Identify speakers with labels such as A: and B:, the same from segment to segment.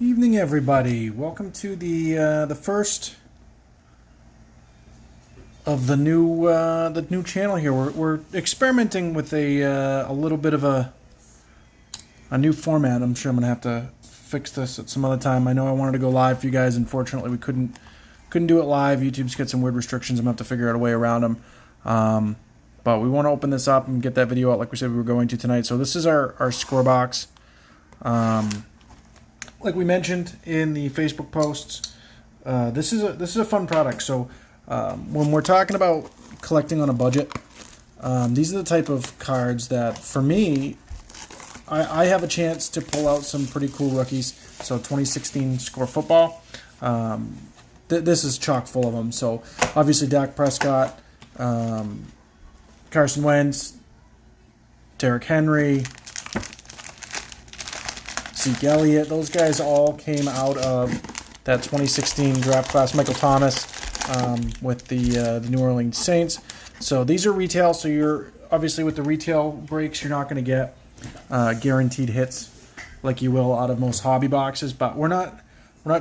A: Evening, everybody. Welcome to the first of the new channel here. We're experimenting with a little bit of a new format. I'm sure I'm gonna have to fix this at some other time. I know I wanted to go live for you guys. Unfortunately, we couldn't do it live. YouTube's got some weird restrictions. I'm gonna have to figure out a way around them. But we want to open this up and get that video out like we said we were going to tonight. So this is our score box. Like we mentioned in the Facebook posts, this is a fun product. So when we're talking about collecting on a budget, these are the type of cards that, for me, I have a chance to pull out some pretty cool rookies. So 2016 Score Football, this is chock full of them. So obviously Dak Prescott, Carson Wentz, Derrick Henry, Zeke Elliott, those guys all came out of that 2016 draft class. Michael Thomas with the New Orleans Saints. So these are retail. So you're obviously with the retail breaks, you're not going to get guaranteed hits like you will out of most hobby boxes. But we're not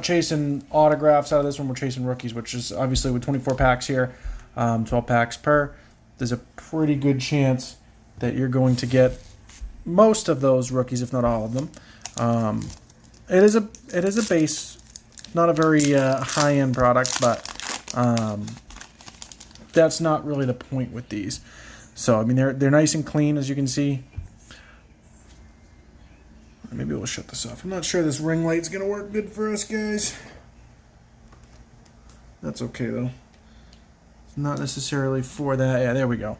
A: chasing autographs out of this one. We're chasing rookies, which is obviously with 24 packs here, 12 packs per. There's a pretty good chance that you're going to get most of those rookies, if not all of them. It is a base, not a very high end product, but that's not really the point with these. So I mean they're nice and clean, as you can see. Maybe we'll shut this off. I'm not sure this ring light's gonna work good for us, guys. That's okay though. It's not necessarily for that. Yeah, there we go.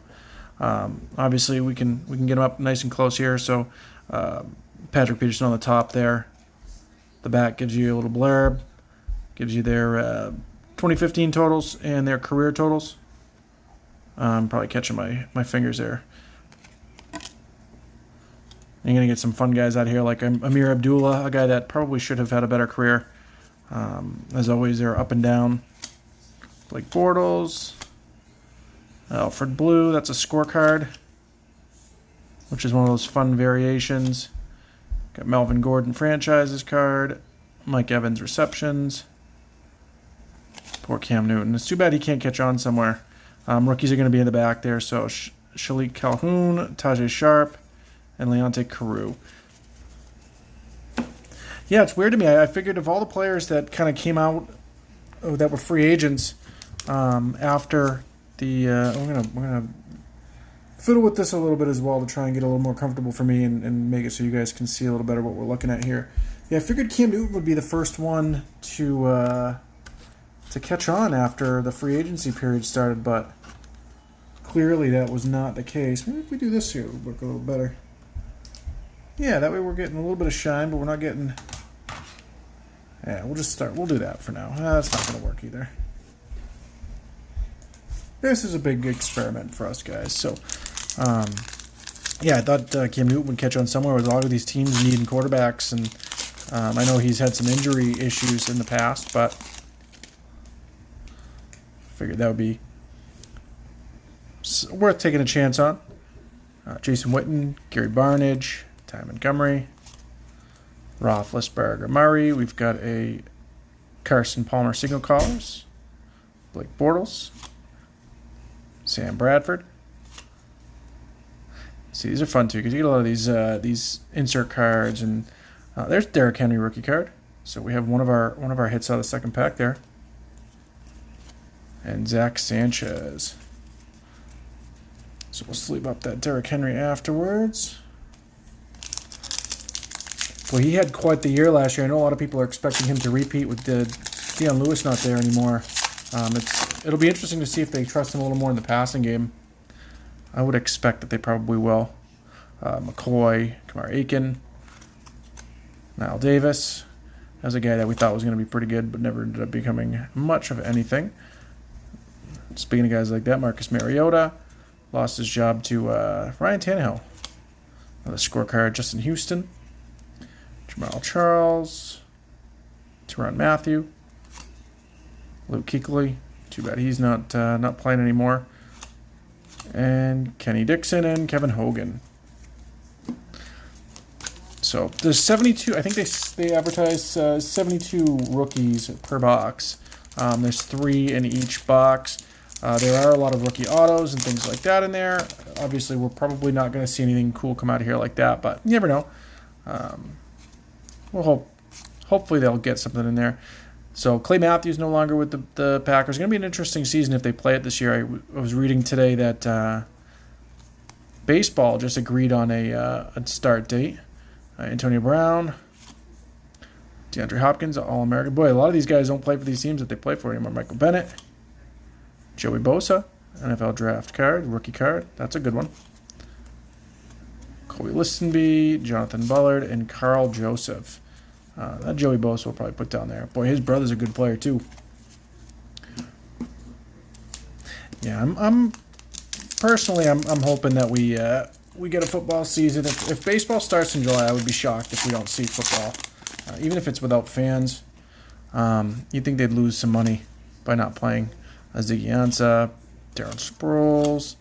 A: Obviously we can get them up nice and close here. So Patrick Peterson on the top there. The back gives you a little blurb. Gives you their 2015 totals and their career totals. I'm probably catching my fingers there. You're going to get some fun guys out here like Amir Abdullah, a guy that probably should have had a better career. As always, they're up and down. Blake Bortles. Alfred Blue, that's a scorecard, which is one of those fun variations. Got Melvin Gordon franchises card. Mike Evans receptions. Poor Cam Newton. It's too bad he can't catch on somewhere. Rookies are going to be in the back there. So Shalik Calhoun, Tajay Sharp, and Leonte Carew. Yeah, it's weird to me. I figured of all the players that kind of came out that were free agents after the we're gonna fiddle with this a little bit as well to try and get a little more comfortable for me and make it so you guys can see a little better what we're looking at here. Yeah, I figured Cam Newton would be the first one to catch on after the free agency period started, but clearly that was not the case. Maybe if we do this here, it would work a little better. Yeah, that way we're getting a little bit of shine, but we're not getting... Yeah, we'll do that for now. That's not going to work either. This is a big experiment for us, guys. So, yeah, I thought Cam Newton would catch on somewhere with a lot of these teams needing quarterbacks, and I know he's had some injury issues in the past, but figured that would be worth taking a chance on. Jason Witten, Gary Barnidge, Ty Montgomery, Roethlisberger, Murray. We've got a Carson Palmer signal callers, Blake Bortles, Sam Bradford. See, these are fun too because you get a lot of these insert cards, and there's Derrick Henry rookie card. So we have one of our hits out of the second pack there, and Zach Sanchez. So we'll sleeve up that Derrick Henry afterwards. Well, he had quite the year last year. I know a lot of people are expecting him to repeat with Deion Lewis not there anymore. It'll be interesting to see if they trust him a little more in the passing game. I would expect that they probably will. McCoy, Kamar Aiken, Niall Davis. As a guy that we thought was going to be pretty good, but never ended up becoming much of anything. Speaking of guys like that, Marcus Mariota lost his job to Ryan Tannehill. Another scorecard, Justin Houston, Jamal Charles, Tyrann Mathieu, Luke Kuechly. Too bad he's not playing anymore. And Kenny Dixon and Kevin Hogan. So there's 72. I think they advertise 72 rookies per box. There's 3 in each box. There are a lot of rookie autos and things like that in there. Obviously, we're probably not going to see anything cool come out of here like that, but you never know. Hopefully they'll get something in there. So Clay Matthews no longer with the Packers. It's going to be an interesting season if they play it this year. I was reading today that baseball just agreed on a start date. Antonio Brown, DeAndre Hopkins, All-American. Boy, a lot of these guys don't play for these teams that they play for anymore. Michael Bennett, Joey Bosa, NFL draft card, rookie card. That's a good one. Colby Listenby, Jonathan Bullard, and Carl Joseph. That Joey Bosa will probably put down there. Boy, his brother's a good player too. Yeah, I'm personally hoping that we get a football season. If baseball starts in July, I would be shocked if we don't see football, even if it's without fans. You'd think they'd lose some money by not playing. Ziggy Ansah, Darren Sproles,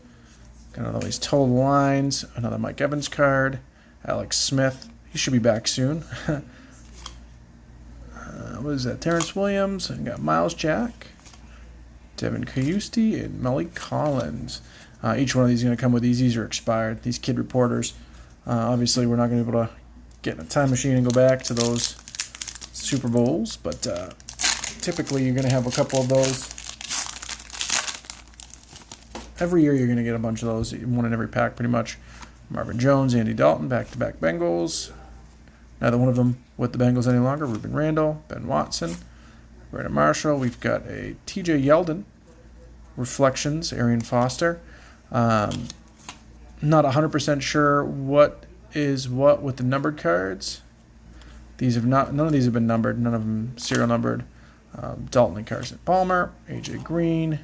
A: got all these total lines, another Mike Evans card, Alex Smith. He should be back soon. What is that? Terrence Williams. And got Miles Jack, Devin Cayusti, and Malik Collins. Each one of these is going to come with these. These are expired. These kid reporters. Obviously, we're not going to be able to get in a time machine and go back to those Super Bowls, but typically you're going to have a couple of those. Every year you're going to get a bunch of those, one in every pack pretty much. Marvin Jones, Andy Dalton, back-to-back Bengals. Neither one of them with the Bengals any longer. Ruben Randall, Ben Watson, Brandon Marshall. We've got a TJ Yeldon, Reflections, Arian Foster. Not 100% sure what is what with the numbered cards. None of these have been numbered. None of them serial numbered. Dalton and Carson Palmer, AJ Green,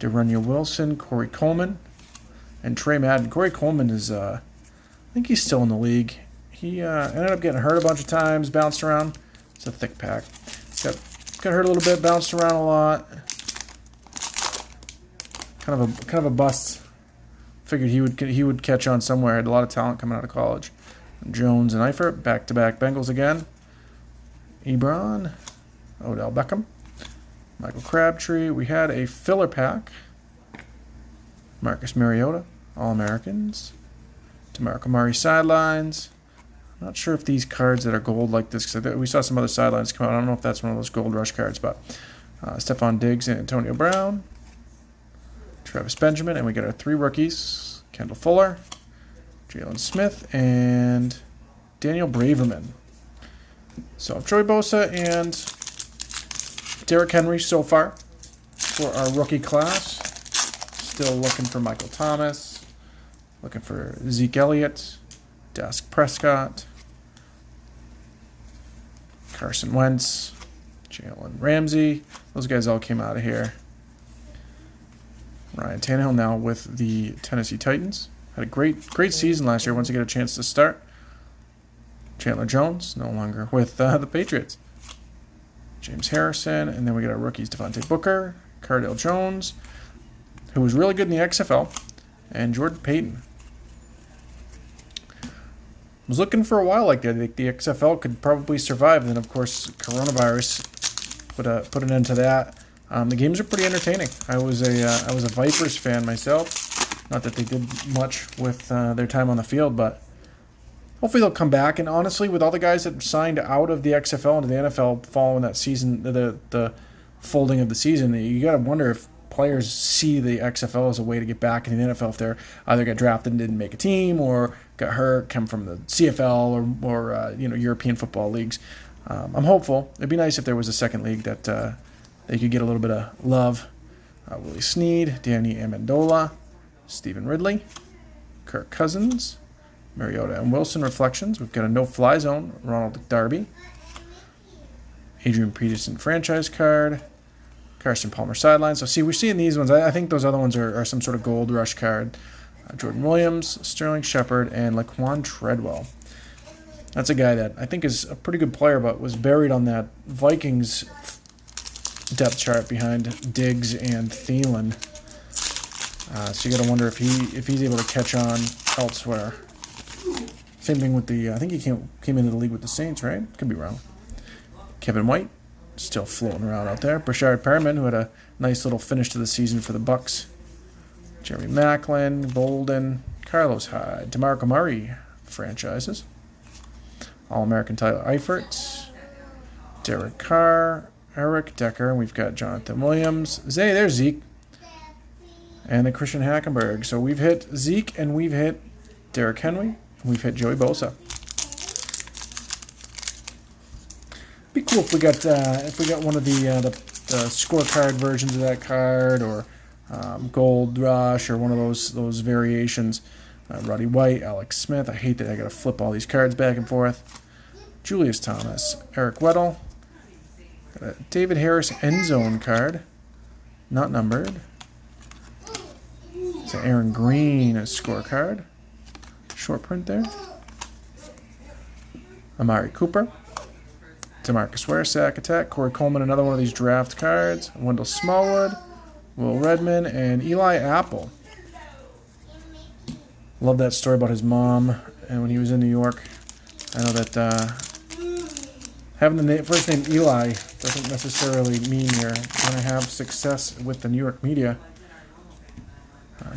A: De'Runnya Wilson, Corey Coleman, and Trey Madden. Corey Coleman is, I think he's still in the league. He ended up getting hurt a bunch of times, bounced around. It's a thick pack. Got hurt a little bit, bounced around a lot. Kind of a bust. Figured he would catch on somewhere. Had a lot of talent coming out of college. Jones and Eifert, back-to-back Bengals again. Ebron, Odell Beckham, Michael Crabtree. We had a filler pack. Marcus Mariota, All-Americans. DeMarco Murray sidelines. I'm not sure if these cards that are gold like this, because we saw some other sidelines come out. I don't know if that's one of those gold rush cards, but Stephon Diggs and Antonio Brown. Travis Benjamin, and we got our 3 rookies. Kendall Fuller, Jalen Smith, and Daniel Braverman. So Joey Bosa and Derrick Henry so far for our rookie class. Still looking for Michael Thomas. Looking for Zeke Elliott. Dak Prescott. Carson Wentz. Jalen Ramsey. Those guys all came out of here. Ryan Tannehill now with the Tennessee Titans. Had a great season last year once he got a chance to start. Chandler Jones, no longer with the Patriots. James Harrison, and then we got our rookies Devontae Booker, Cardale Jones, who was really good in the XFL, and Jordan Payton. Was looking for a while like that. The XFL could probably survive. Then, of course, coronavirus put an end to that. The games are pretty entertaining. I was a Vipers fan myself. Not that they did much with their time on the field, but hopefully they'll come back. And honestly, with all the guys that signed out of the XFL into the NFL following that season, the folding of the season, you got to wonder if players see the XFL as a way to get back into the NFL if they're either got drafted and didn't make a team or got hurt, come from the CFL or European football leagues. I'm hopeful. It'd be nice if there was a second league that they could get a little bit of love. Willie Snead, Danny Amendola, Stephen Ridley, Kirk Cousins, Mariota and Wilson Reflections. We've got a no-fly zone, Ronald Darby, Adrian Peterson franchise card, Carson Palmer sidelines. So see, we're seeing these ones. I think those other ones are some sort of gold rush card. Jordan Williams, Sterling Shepard, and Laquan Treadwell. That's a guy that I think is a pretty good player, but was buried on that Vikings depth chart behind Diggs and Thielen. So you got to wonder if he's able to catch on elsewhere. Same thing with the, I think he came into the league with the Saints, right? Could be wrong. Kevin White, still floating around out there. Brashard Perriman, who had a nice little finish to the season for the Bucks. Jeremy Maclin, Bolden, Carlos Hyde, DeMarco Murray, franchises. All-American Tyler Eifert, Derek Carr, Eric Decker, and we've got Jonathan Williams. There's Zeke. And then Christian Hackenberg. So we've hit Zeke and we've hit Derrick Henry. And we've hit Joey Bosa. Be cool if we got one of the scorecard versions of that card, or Gold Rush, or one of those variations. Roddy White, Alex Smith. I hate that I got to flip all these cards back and forth. Julius Thomas, Eric Weddle. Got a David Harris end zone card, not numbered. It's an Aaron Green scorecard. Short print there. Amari Cooper. DeMarcus Ware, sack attack. Corey Coleman, another one of these draft cards. Wendell Smallwood, Will Redmond, and Eli Apple. Love that story about his mom and when he was in New York. I know that having the first name Eli doesn't necessarily mean you're going to have success with the New York media.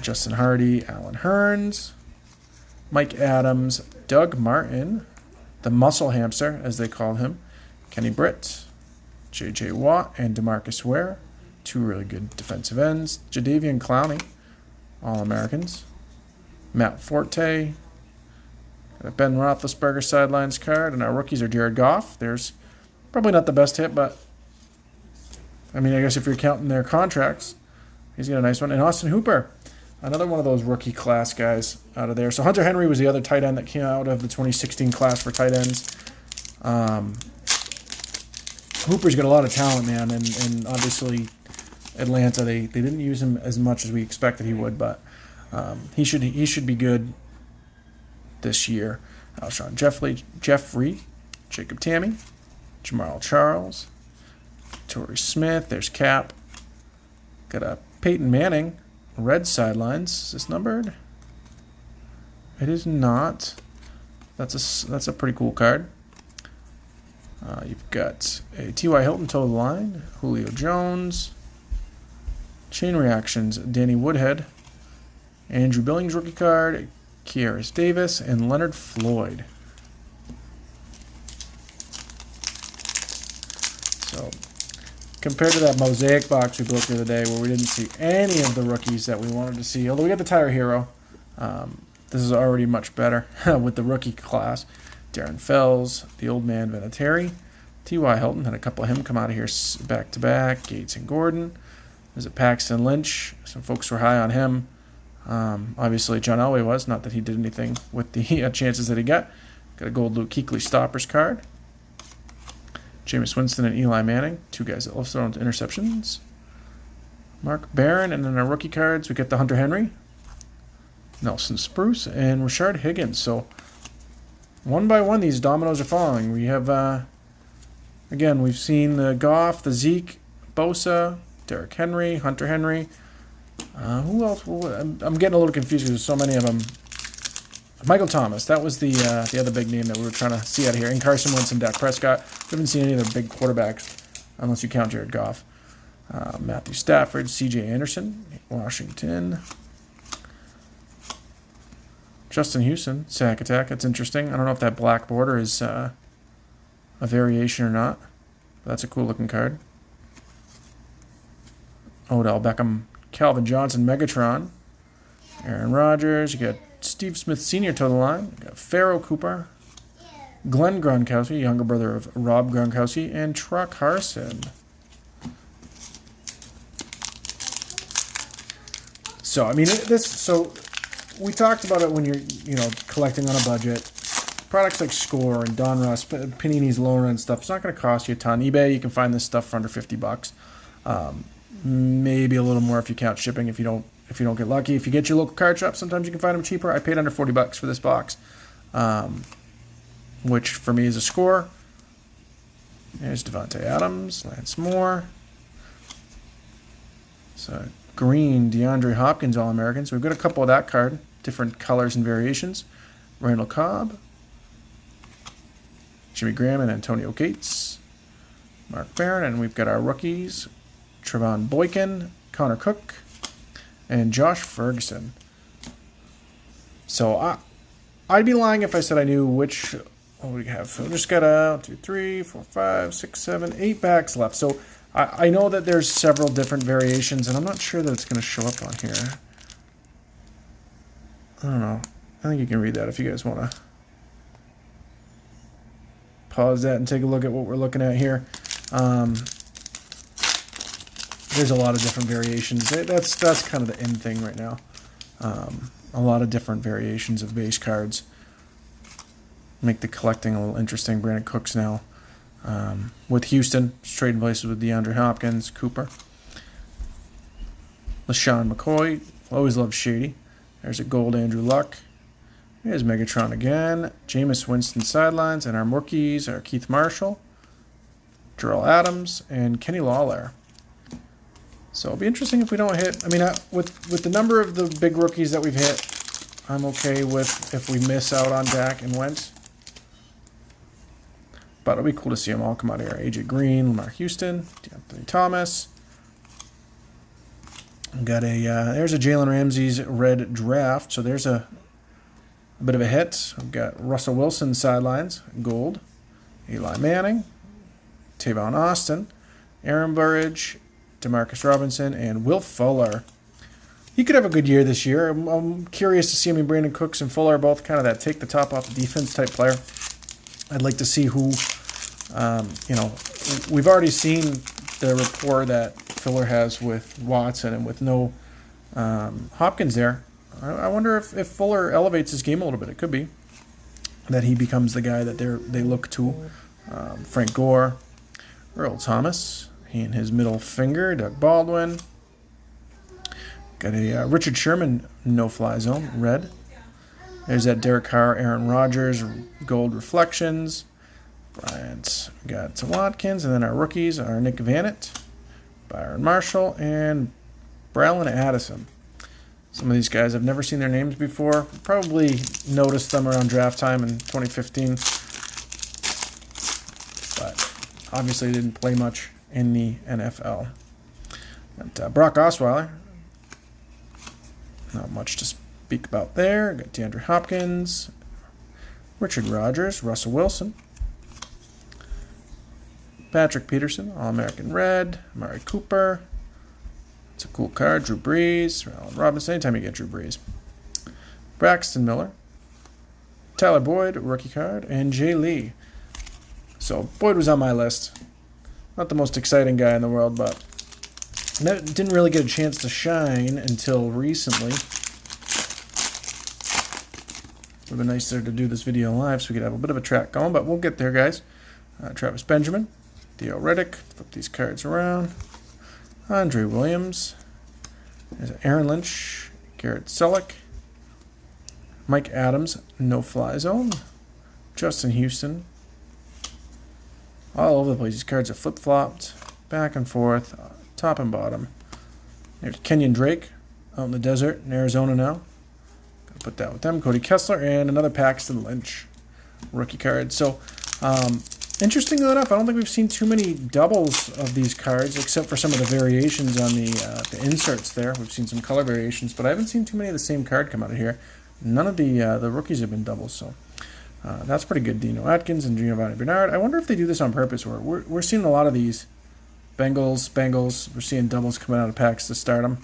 A: Justin Hardy, Alan Hearns, Mike Adams, Doug Martin, the Muscle Hamster, as they call him, Kenny Britt, J.J. Watt, and DeMarcus Ware, two really good defensive ends. Jadeveon Clowney, All-Americans. Matt Forte, got a Ben Roethlisberger sidelines card, and our rookies are Jared Goff. There's probably not the best hit, but I mean, I guess if you're counting their contracts, he's got a nice one. And Austin Hooper, another one of those rookie class guys out of there. So Hunter Henry was the other tight end that came out of the 2016 class for tight ends. Hooper's got a lot of talent, man, and obviously Atlanta, they didn't use him as much as we expected he would, but he should be good this year. Alshon Jeffrey, Jacob Tamme, Jamal Charles, Torrey Smith. There's Cap. Got a Peyton Manning, red sidelines. Is this numbered? It is not. That's a pretty cool card. You've got a T.Y. Hilton toe the line, Julio Jones, Chain Reactions, Danny Woodhead, Andrew Billings rookie card, Kearis Davis, and Leonard Floyd. So, compared to that mosaic box we built the other day where we didn't see any of the rookies that we wanted to see, although we got the Tire Hero, this is already much better with the rookie class. Darren Fells, the old man Vinatieri, T.Y. Hilton, had a couple of him come out of here back-to-back, Gates and Gordon. There's a Paxton Lynch. Some folks were high on him. Obviously, John Elway was. Not that he did anything with the chances that he got. Got a gold Luke Kuechly Stoppers card. Jameis Winston and Eli Manning, two guys that love throwing interceptions. Mark Barron, and then our rookie cards, we get the Hunter Henry, Nelson Spruce, and Rashard Higgins. So, one by one, these dominoes are falling. We have, again, we've seen the Goff, the Zeke, Bosa, Derrick Henry, Hunter Henry. Who else? I'm getting a little confused because there's so many of them. Michael Thomas, that was the other big name that we were trying to see out of here. And Carson Wentz and Dak Prescott. We haven't seen any of the big quarterbacks, unless you count Jared Goff. Matthew Stafford, C.J. Anderson, Washington. Justin Houston, sack attack. That's interesting. I don't know if that black border is a variation or not. But that's a cool looking card. Odell Beckham, Calvin Johnson, Megatron. Aaron Rodgers. You got Steve Smith Sr. to the line. You got Pharaoh Cooper. Glenn Gronkowski, younger brother of Rob Gronkowski. And Truck Harson. So, I mean, so we talked about it when you're, collecting on a budget. Products like Score and Don Russ, Panini's Loner and stuff, it's not going to cost you a ton. eBay, you can find this stuff for under $50. Maybe a little more if you count shipping. If you don't get lucky, if you get your local card shop, sometimes you can find them cheaper. I paid under $40 for this box, which for me is a Score. There's Devontae Adams, Lance Moore. So green DeAndre Hopkins All-American. So we've got a couple of that card, different colors and variations. Randall Cobb, Jimmy Graham and Antonio Gates. Mark Barron, and we've got our rookies, Trevon Boykin, Connor Cook, and Josh Ferguson. So I'd be lying if I said I knew which. What do we have? So we just got 1, 2, 3, 4, 5, 6, 7, 8 packs left. So I know that there's several different variations, and I'm not sure that it's going to show up on here. I don't know. I think you can read that if you guys want to pause that and take a look at what we're looking at here. There's a lot of different variations. That's kind of the in thing right now. A lot of different variations of base cards make the collecting a little interesting. Brandon Cooks now with Houston, trading places with DeAndre Hopkins, Cooper, LaShawn McCoy. Always love Shady. There's a gold Andrew Luck. Here's Megatron again. Jameis Winston sidelines, and our rookies are Keith Marshall, Jarrell Adams, and Kenny Lawler. So it'll be interesting if we don't hit. I mean, with the number of the big rookies that we've hit, I'm okay with if we miss out on Dak and Wentz. But it'll be cool to see them all come out here. AJ Green, Lamar Houston, D'Anthony Thomas. We've got there's a Jalen Ramsey's red draft. So there's a bit of a hit. We've got Russell Wilson sidelines, gold. Eli Manning, Tavon Austin, Aaron Burridge, Demarcus Robinson, and Will Fuller. He could have a good year this year. I'm curious to see him. Brandon Cooks and Fuller are both kind of that take the top off the defense type player. I'd like to see who, we've already seen the rapport that Fuller has with Watson, and with no Hopkins there. I wonder if Fuller elevates his game a little bit. It could be that he becomes the guy that they look to. Frank Gore, Earl Thomas, he and his middle finger, Doug Baldwin. Got a Richard Sherman no-fly zone, red. There's that Derek Carr, Aaron Rodgers, gold reflections. Bryant, got Watkins, and then our rookies are Nick Vannett, Byron Marshall, and Braylon Addison. Some of these guys, I've never seen their names before. Probably noticed them around draft time in 2015. But obviously didn't play much in the NFL. Got Brock Osweiler. Not much to speak about there. Got DeAndre Hopkins, Richard Rodgers, Russell Wilson, Patrick Peterson, All-American Red, Amari Cooper. It's a cool card. Drew Brees, Allen Robinson. Anytime you get Drew Brees. Braxton Miller, Tyler Boyd, rookie card, and Jay Lee. So Boyd was on my list. Not the most exciting guy in the world, but didn't really get a chance to shine until recently. It would have been nicer to do this video live so we could have a bit of a track going, but we'll get there, guys. Travis Benjamin, Theo Riddick, flip these cards around. Andre Williams, there's Aaron Lynch, Garrett Selleck, Mike Adams, no-fly zone, Justin Houston. All over the place. These cards are flip-flopped, back and forth, top and bottom. There's Kenyon Drake out in the desert in Arizona now. Gotta put that with them. Cody Kessler and another Paxton Lynch rookie card. So, interestingly enough, I don't think we've seen too many doubles of these cards, except for some of the variations on the inserts there. We've seen some color variations, but I haven't seen too many of the same card come out of here. None of the rookies have been doubles, so that's pretty good. Dino Atkins and Giovanni Bernard. I wonder if they do this on purpose. We're seeing a lot of these Bengals. We're seeing doubles coming out of packs to start them.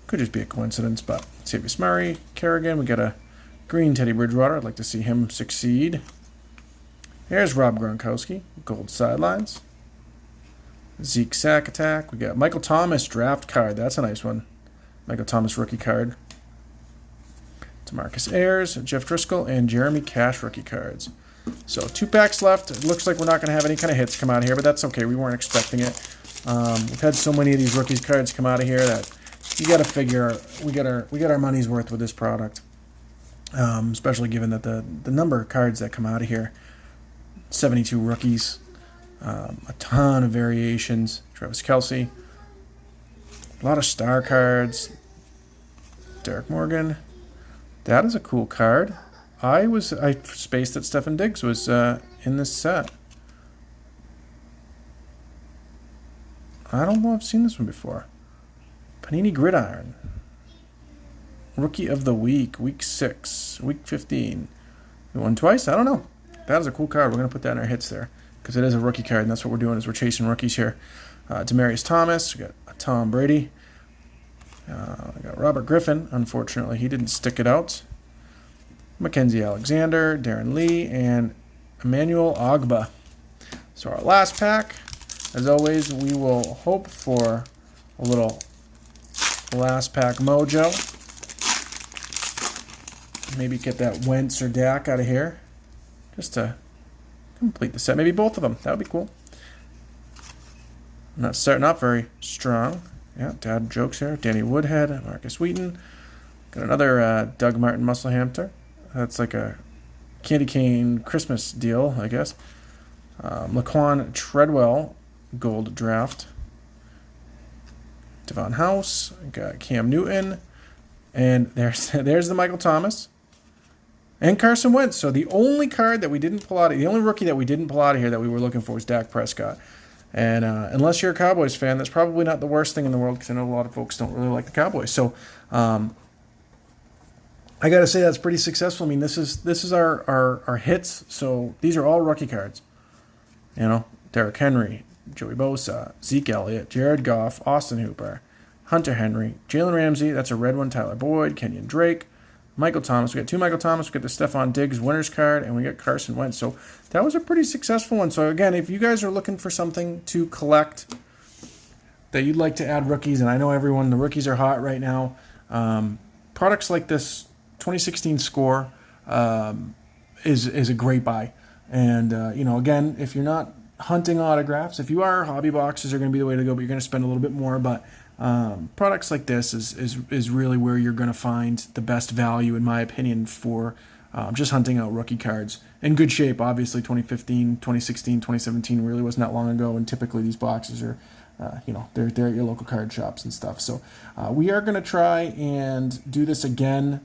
A: Could just be a coincidence, but Latavius Murray, Kerrigan. We got a green Teddy Bridgewater. I'd like to see him succeed. Here's Rob Gronkowski, gold sidelines. Zeke Sack Attack. We got Michael Thomas draft card. That's a nice one. Michael Thomas rookie card. DeMarcus Ayers, Jeff Driscoll, and Jeremy Cash rookie cards. So 2 packs left. It looks like we're not going to have any kind of hits come out of here, but that's okay. We weren't expecting it. We've had so many of these rookies cards come out of here that you got to figure we got our money's worth with this product. Especially given that the number of cards that come out of here, 72 rookies, a ton of variations. Travis Kelce, a lot of star cards. Derek Morgan. That is a cool card. I spaced that Stefan Diggs was in in this set. I don't know if I've seen this one before. Panini Gridiron. Rookie of the Week, Week 6, Week 15. We won twice? I don't know. That is a cool card. We're going to put that in our hits there because it is a rookie card, and that's what we're doing is we're chasing rookies here. Demaryius Thomas. We got Tom Brady. We got Robert Griffin. Unfortunately, he didn't stick it out. Mackenzie Alexander, Darren Lee, and Emmanuel Ogba. So our last pack, as always, we will hope for a little last pack mojo. Maybe get that Wentz or Dak out of here just to complete the set. Maybe both of them. That would be cool. Not starting off very strong. Yeah, dad jokes here. Danny Woodhead, Marcus Wheaton. Got another Doug Martin Musselhamter. That's like a candy cane Christmas deal, I guess. Laquan Treadwell, gold draft. Devon House. Got Cam Newton. And there's the Michael Thomas. And Carson Wentz. So the only card that we didn't pull out, the only rookie that we didn't pull out of here that we were looking for was Dak Prescott. And unless you're a Cowboys fan, that's probably not the worst thing in the world because I know a lot of folks don't really like the Cowboys. So I got to say that's pretty successful. I mean, this is our hits. So these are all rookie cards. You know, Derrick Henry, Joey Bosa, Zeke Elliott, Jared Goff, Austin Hooper, Hunter Henry, Jalen Ramsey. That's a red one. Tyler Boyd, Kenyon Drake. Michael Thomas. We got two Michael Thomas. We got the Stephon Diggs winners card, and we got Carson Wentz. So that was a pretty successful one. So again, if you guys are looking for something to collect that you'd like to add rookies, and I know the rookies are hot right now. Products like this 2016 score is a great buy. And again, if you're not hunting autographs, if you are, hobby boxes are going to be the way to go, but you're going to spend a little bit more. But products like this is really where you're going to find the best value, in my opinion, for just hunting out rookie cards in good shape. Obviously, 2015, 2016, 2017 really wasn't that long ago, and typically these boxes are, they're at your local card shops and stuff. So we are going to try and do this again,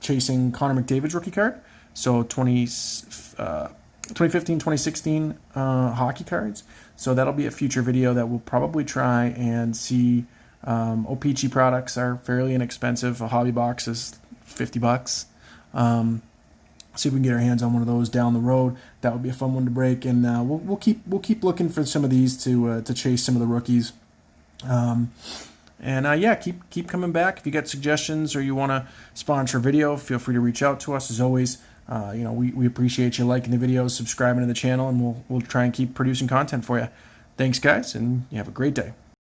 A: chasing Connor McDavid's rookie card. So 2015, 2016 hockey cards. So that'll be a future video that we'll probably try and see. O-Pee-Chee products are fairly inexpensive. A hobby box is $50. See if we can get our hands on one of those down the road. That would be a fun one to break, and we'll keep looking for some of these to chase some of the rookies. Keep coming back. If you got suggestions or you want to sponsor a video, feel free to reach out to us. As always, we appreciate you liking the videos, subscribing to the channel, and we'll try and keep producing content for you. Thanks, guys, and you have a great day.